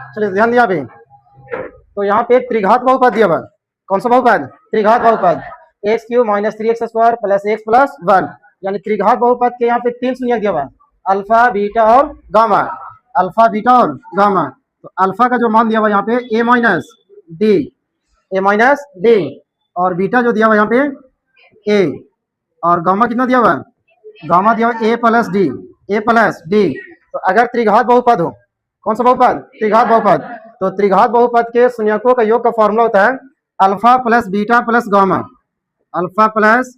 चलिए ध्यान दिया अभी। तो यहाँ पे त्रिघात बहुपद दिया हुआ। कौन सा बहुपद? त्रिघात बहुपद। X Q minus 3x² plus x plus 1, यानी त्रिघात बहुपद के यहाँ पे 3 शून्य दिया हुआ, अल्फा बीटा और गामा। अल्फा बीटा और गामा। तो अल्फा का जो मान दिया हुआ यहाँ पे ए माइनस डी, और बीटा जो दिया हुआ यहाँ पे ए, और गामा कितना दिया हुआ? गामा दिया हुआ ए प्लस डी। तो अगर त्रिघात बहुपद हो, कौन सा बहुपद? त्रिघात बहुपद। तो त्रिघात बहुपद के शून्यकों का योग का फॉर्मूला होता है alpha plus beta plus gamma, alpha plus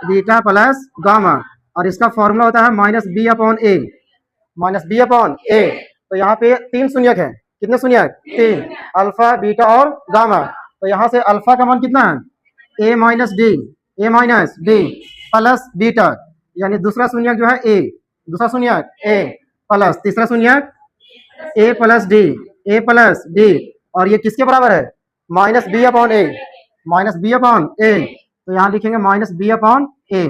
beta plus gamma, और इसका फॉर्मूला होता है माइनस बी अपॉन ए। तो यहाँ पे 3 शून्यक है। कितने शून्यक? 3, अल्फा बीटा और गामा। तो यहाँ से अल्फा का मान कितना है? ए माइनस डी प्लस बीटा, यानी दूसरा शून्यक जो है ए, दूसरा शून्यक ए प्लस तीसरा शून्यक ए प्लस डी, और ये किसके बराबर है? माइनस बी अपॉन ए। तो यहाँ लिखेंगे माइनस बी अपॉन ए।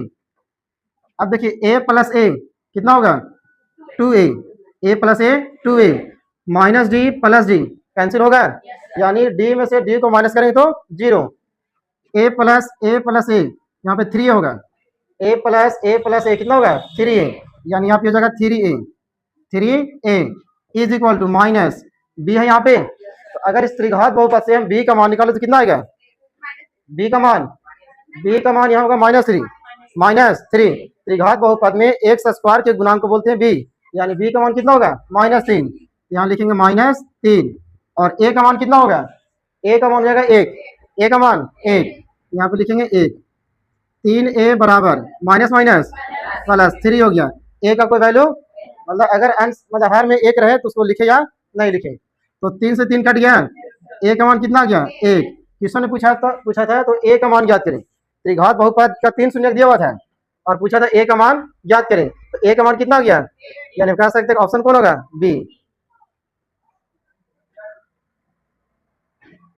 अब देखिए ए प्लस ए कितना होगा? 2a, ए प्लस ए 2a, minus D plus D cancel होगा, यानी डी में से डी को माइनस करेंगे तो 0। ए प्लस ए यहाँ पे 3 होगा। ए प्लस ए कितना होगा? 3a, यानी यहाँ पे हो जाएगा 3a is equal to minus b है यहाँ पे। तो अगर इस त्रिघात बहुपद से हम बी का मान निकाले तो कितना आएगा? बी का मान यहाँ होगा -3। त्रिघात बहुपद में एक्स स्क्वायर के गुणांक को बोलते हैं बी, यानी बी का मान कितना होगा? -3। यहाँ लिखेंगे -3, और ए का मान कितना होगा? ए का मान हो जाएगा 1, ए का मान 1, यहाँ पे लिखेंगे 1। 3a बराबर माइनस प्लस 3 हो गया। ए का कोई वैल्यू, मतलब अगर अंश मतलब हर में 1 रहे तो उसको लिखे या नहीं लिखे। तो 3 से 3 कट गया, ए का मान कितना आ गया? 1। क्वेश्चन ने पूछा था तो ए का मान ज्ञात करें। त्रिघात बहुपद का 3 शून्य दिया हुआ था और पूछा था ए का मान ज्ञात करें, तो ए का मान कितना आ गया? यानी कह सकते हैं ऑप्शन कौन होगा? बी।